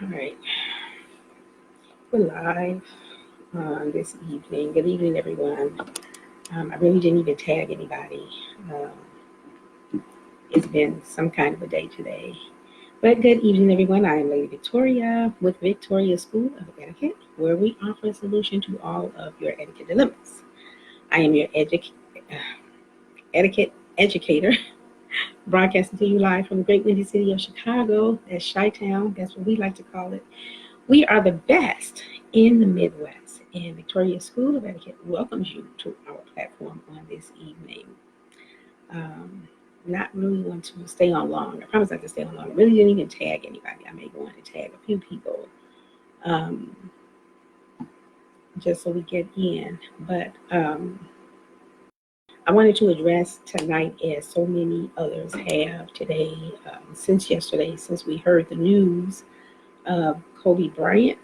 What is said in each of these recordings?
All right, we're live this evening. Good evening, everyone. I really didn't even tag anybody. It's been some kind of a day today. But good evening, everyone. I am Lady Victoria with Victoria School of Etiquette, where we offer a solution to all of your etiquette dilemmas. I am your etiquette educator, broadcasting to you live from the great windy city of Chicago. That's Chi-Town. That's what we like to call it. We are the best in the Midwest, and Victoria School of Etiquette welcomes you to our platform on this evening. Not really want to stay on long. I promise not to stay on long. I really didn't even tag anybody. I may go on to tag a few people just so we get in. But I wanted to address tonight, as so many others have today, since yesterday, since we heard the news of Kobe Bryant,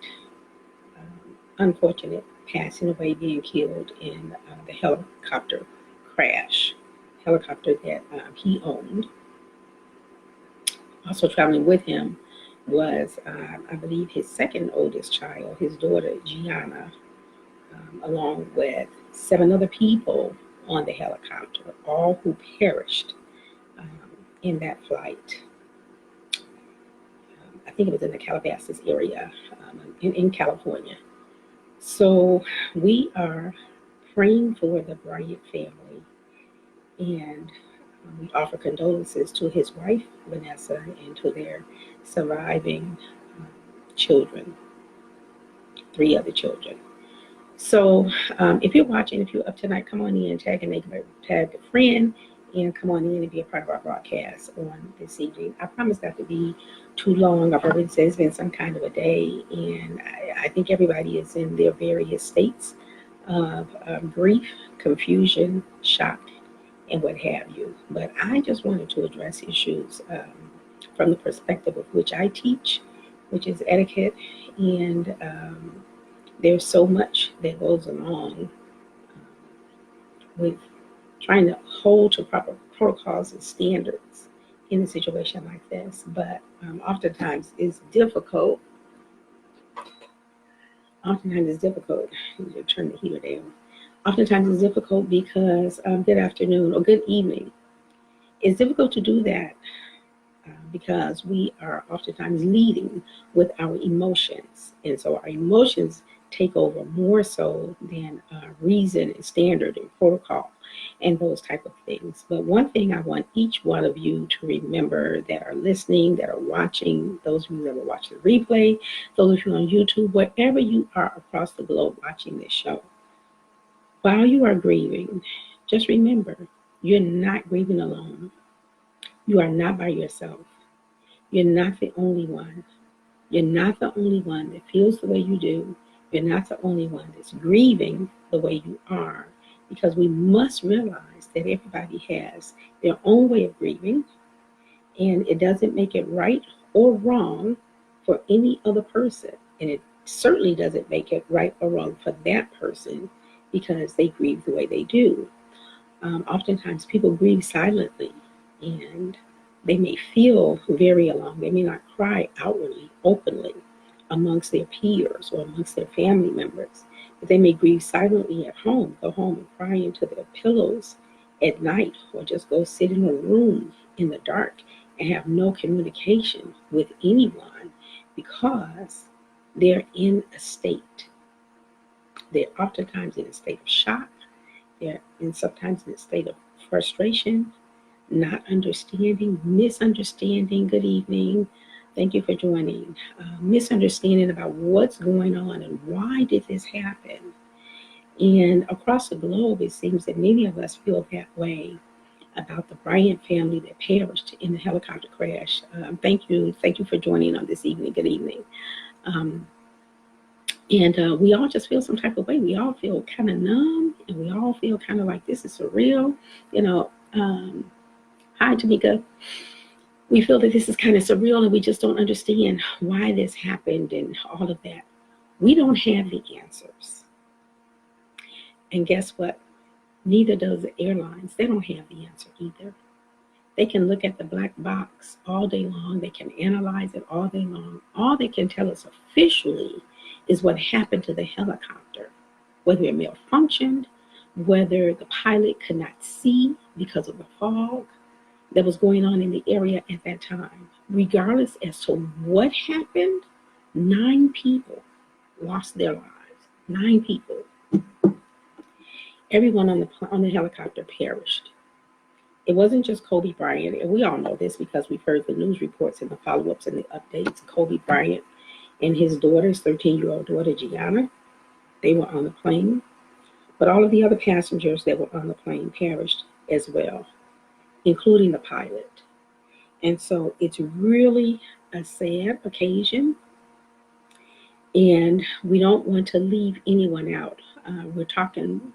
unfortunate passing away, being killed in the helicopter crash, helicopter that he owned. Also traveling with him was, I believe, his second oldest child, his daughter, Gianna, along with 7 other people on the helicopter, all who perished in that flight. I think it was in the Calabasas area in California. So we are praying for the Bryant family, and we offer condolences to his wife, Vanessa, and to their surviving children, 3 other children. So if you're watching, if you're up tonight, come on in, tag a friend, and come on in and be a part of our broadcast on this evening. I promise not to be too long. I've already said it's been some kind of a day, and I think everybody is in their various states of grief, confusion, shock, and what have you. But I just wanted to address issues from the perspective of which I teach, which is etiquette, and there's so much that goes along with trying to hold to proper protocols and standards in a situation like this. But oftentimes it's difficult. Oftentimes it's difficult. Turn the heater down. Oftentimes it's difficult because good afternoon or good evening. It's difficult to do that because we are oftentimes leading with our emotions. And so our emotions take over more so than reason and standard and protocol and those type of things. But one thing I want each one of you to remember that are listening, that are watching, those of you that will watch the replay, those of you on YouTube, wherever you are across the globe watching this show, while you are grieving, just remember, you're not grieving alone. You are not by yourself. You're not the only one. You're not the only one that feels the way you do. You're not the only one that's grieving the way you are, because we must realize that everybody has their own way of grieving, and it doesn't make it right or wrong for any other person. And it certainly doesn't make it right or wrong for that person because they grieve the way they do. Oftentimes people grieve silently, and they may feel very alone. They may not cry outwardly, openly, amongst their peers or amongst their family members, but they may grieve silently at home, go home and cry into their pillows at night, or just go sit in a room in the dark and have no communication with anyone because they're in a state. They're oftentimes in a state of shock. They're sometimes in a state of frustration, not understanding, misunderstanding. Good evening. Thank you for joining. Misunderstanding about what's going on and why did this happen. And across the globe, it seems that many of us feel that way about the Bryant family that perished in the helicopter crash. Thank you for joining on this evening. Good evening. And we all just feel some type of way. We all feel kind of numb, and we all feel kind of like this is surreal. Hi, Tamika. We feel that this is kind of surreal, and we just don't understand why this happened and all of that. We don't have the answers. And guess what? Neither does the airlines. They don't have the answer either. They can look at the black box all day long. They can analyze it all day long. All they can tell us officially is what happened to the helicopter, whether it malfunctioned, whether the pilot could not see because of the fog that was going on in the area at that time. Regardless as to what happened, 9 people lost their lives. 9 people. Everyone on the helicopter perished. It wasn't just Kobe Bryant, and we all know this because we've heard the news reports and the follow-ups and the updates. Kobe Bryant and his daughter, his 13-year-old daughter, Gianna, they were on the plane. But all of the other passengers that were on the plane perished as well, including the pilot. And so it's really a sad occasion, and we don't want to leave anyone out. We're talking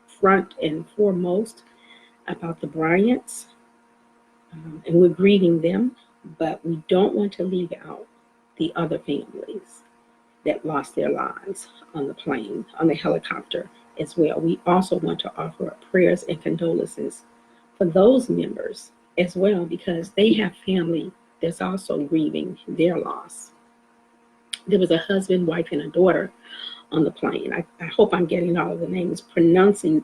front and foremost about the Bryants, and we're grieving them, but we don't want to leave out the other families that lost their lives on the plane, on the helicopter as well. We also want to offer up prayers and condolences for those members as well, because they have family that's also grieving their loss. There was a husband, wife, and a daughter on the plane. I hope I'm getting all of the names, pronouncing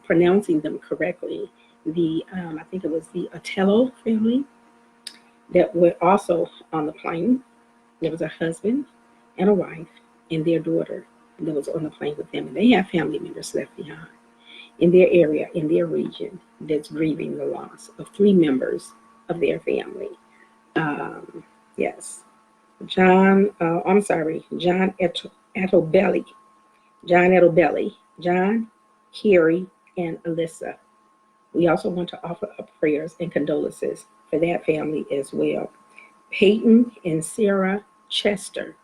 them correctly. I think it was the Otello family that were also on the plane. There was a husband and a wife and their daughter that was on the plane with them. And they have family members left behind in their area, in their region, that's grieving the loss of 3 members of their family. Yes. John Etobelli, John, Carrie, and Alyssa. We also want to offer up prayers and condolences for that family as well. Peyton and Sarah Chester.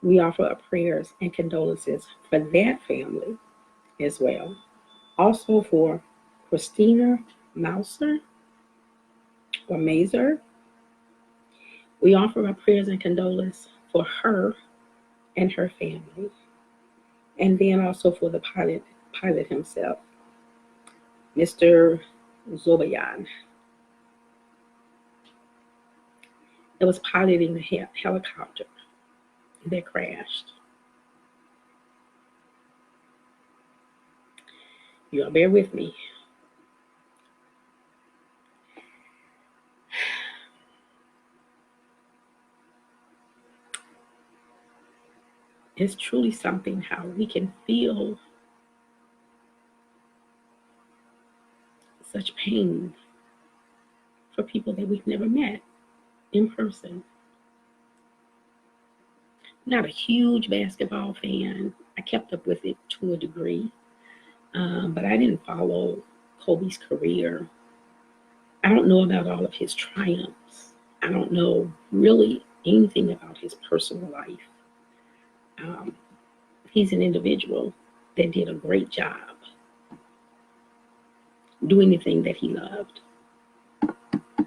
We offer up prayers and condolences for that family as well. Also for Christina Mazer. We offer up prayers and condolences for her and her family. And then also for the pilot himself, Mr. Zobayan, that was piloting the helicopter that crashed. Y'all bear with me. It's truly something how we can feel such pain for people that we've never met in person. Not a huge basketball fan. I kept up with it to a degree, but I didn't follow Kobe's career. I don't know about all of his triumphs. I don't know really anything about his personal life. He's an individual that did a great job doing the thing that he loved.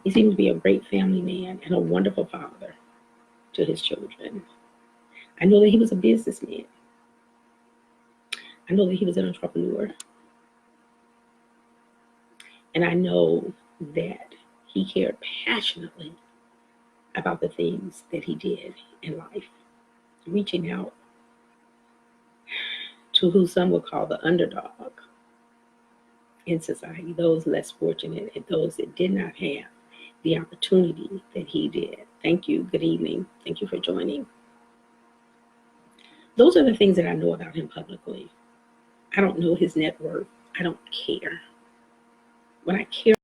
He seemed to be a great family man and a wonderful father to his children. I know that he was a businessman. I know that he was an entrepreneur. And I know that he cared passionately about the things that he did in life, reaching out to who some would call the underdog in society, those less fortunate and those that did not have the opportunity that he did. Thank you. Good evening. Thank you for joining. Those are the things that I know about him publicly. I don't know his net worth. I don't care. What I care